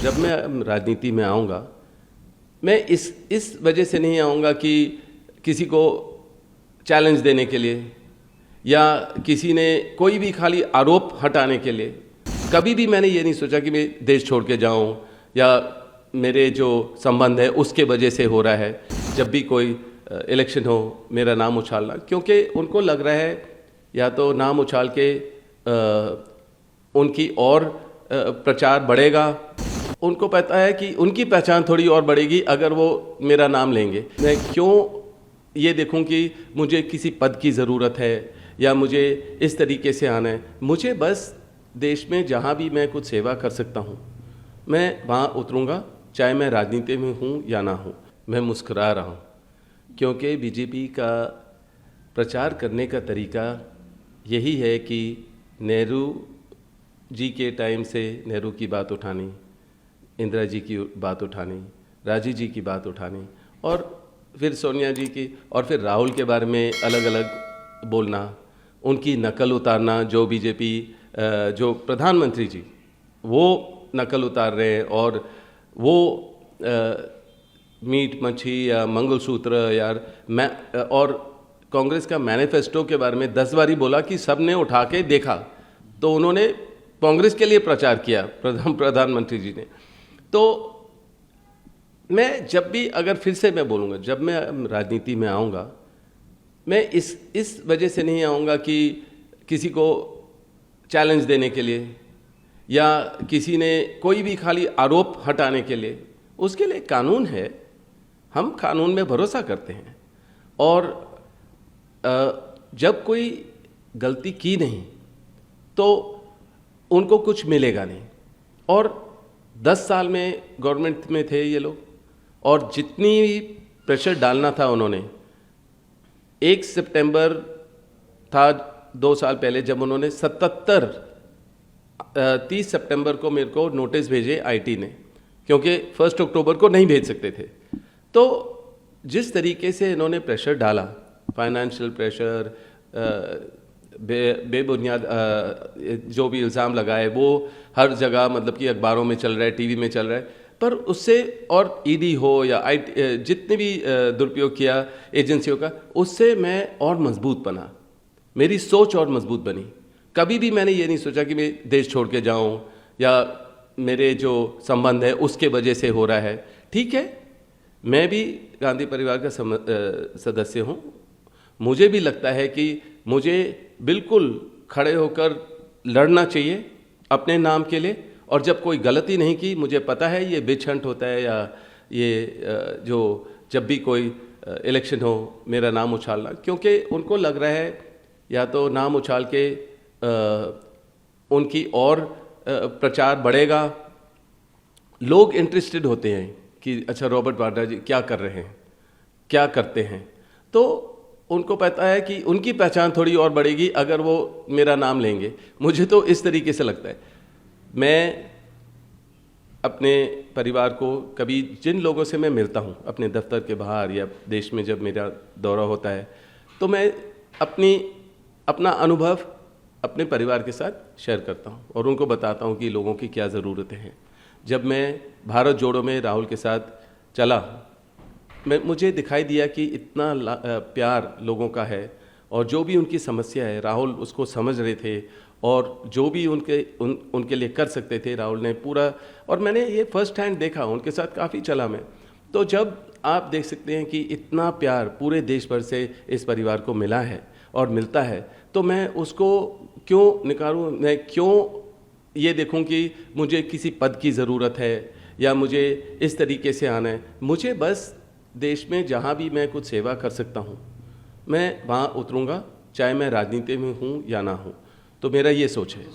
जब मैं राजनीति में आऊँगा, मैं इस वजह से नहीं आऊँगा कि किसी को चैलेंज देने के लिए या किसी ने कोई भी खाली आरोप हटाने के लिए। कभी भी मैंने ये नहीं सोचा कि मैं देश छोड़ के जाऊँ या मेरे जो संबंध है उसके वजह से हो रहा है। जब भी कोई इलेक्शन हो मेरा नाम उछालना, क्योंकि उनको लग रहा है या तो नाम उछाल के उनकी और प्रचार बढ़ेगा। उनको पता है कि उनकी पहचान थोड़ी और बढ़ेगी अगर वो मेरा नाम लेंगे। मैं क्यों ये देखूं कि मुझे किसी पद की ज़रूरत है या मुझे इस तरीके से आना है। मुझे बस देश में जहाँ भी मैं कुछ सेवा कर सकता हूँ मैं वहाँ उतरूँगा, चाहे मैं राजनीति में हूँ या ना हूँ। मैं मुस्कुरा रहा हूँ क्योंकि बीजेपी का प्रचार करने का तरीका यही है कि नेहरू जी के टाइम से नेहरू की बात उठानी, इंदिरा जी की बात उठानी, राजीव जी की बात उठानी और फिर सोनिया जी की और फिर राहुल के बारे में अलग अलग बोलना, उनकी नकल उतारना। जो बीजेपी जो प्रधानमंत्री जी वो नकल उतार रहे हैं और वो मीट मच्छी या मंगलसूत्र यार मैं और कांग्रेस का मैनिफेस्टो के बारे में 10 बार ही बोला कि सब ने उठा के देखा, तो उन्होंने कांग्रेस के लिए प्रचार किया प्रधानमंत्री जी ने। तो मैं जब भी अगर फिर से मैं बोलूँगा, जब मैं राजनीति में आऊँगा मैं इस वजह से नहीं आऊँगा कि किसी को चैलेंज देने के लिए या किसी ने कोई भी खाली आरोप हटाने के लिए। उसके लिए कानून है, हम कानून में भरोसा करते हैं और जब कोई गलती की नहीं तो उनको कुछ मिलेगा नहीं। और 10 साल में गवर्नमेंट में थे ये लोग और जितनी भी प्रेशर डालना था उन्होंने। 1 सितंबर था 2 साल पहले जब उन्होंने 30 सितंबर को मेरे को नोटिस भेजे आईटी ने, क्योंकि 1 अक्टूबर को नहीं भेज सकते थे। तो जिस तरीके से इन्होंने प्रेशर डाला, फाइनेंशियल प्रेशर, बेबुनियाद जो भी इल्ज़ाम लगाए वो हर जगह मतलब कि अखबारों में चल रहा है, टीवी में चल रहा है, पर उससे और ईडी हो या जितने भी दुरुपयोग किया एजेंसियों का, उससे मैं और मजबूत बना, मेरी सोच और मजबूत बनी। कभी भी मैंने ये नहीं सोचा कि मैं देश छोड़ के जाऊं या मेरे जो संबंध है उसके वजह से हो रहा है। ठीक है, मैं भी गांधी परिवार का सदस्य हूं, मुझे भी लगता है कि मुझे बिल्कुल खड़े होकर लड़ना चाहिए अपने नाम के लिए। और जब कोई गलती नहीं की, मुझे पता है ये विच हंट होता है या ये जो जब भी कोई इलेक्शन हो मेरा नाम उछालना, क्योंकि उनको लग रहा है या तो नाम उछाल के उनकी और प्रचार बढ़ेगा। लोग इंटरेस्टेड होते हैं कि अच्छा रॉबर्ट वाड्रा जी क्या कर रहे हैं, क्या करते हैं, तो उनको पता है कि उनकी पहचान थोड़ी और बढ़ेगी अगर वो मेरा नाम लेंगे। मुझे तो इस तरीके से लगता है। मैं अपने परिवार को कभी जिन लोगों से मैं मिलता हूँ अपने दफ्तर के बाहर या देश में जब मेरा दौरा होता है, तो मैं अपना अनुभव अपने परिवार के साथ शेयर करता हूँ और उनको बताता हूँ कि लोगों की क्या ज़रूरतें हैं। जब मैं भारत जोड़ो में राहुल के साथ चला, मुझे दिखाई दिया कि इतना प्यार लोगों का है और जो भी उनकी समस्या है राहुल उसको समझ रहे थे और जो भी उनके लिए कर सकते थे राहुल ने पूरा। और मैंने ये फर्स्ट हैंड देखा, उनके साथ काफ़ी चला मैं। तो जब आप देख सकते हैं कि इतना प्यार पूरे देश भर से इस परिवार को मिला है और मिलता है, तो मैं उसको क्यों निकालूं, मैं क्यों ये देखूं कि मुझे किसी पद की ज़रूरत है या मुझे इस तरीके से आना है। मुझे बस देश में जहाँ भी मैं कुछ सेवा कर सकता हूँ मैं वहाँ उतरूँगा, चाहे मैं राजनीति में हूँ या ना हूँ। तो मेरा ये सोच है।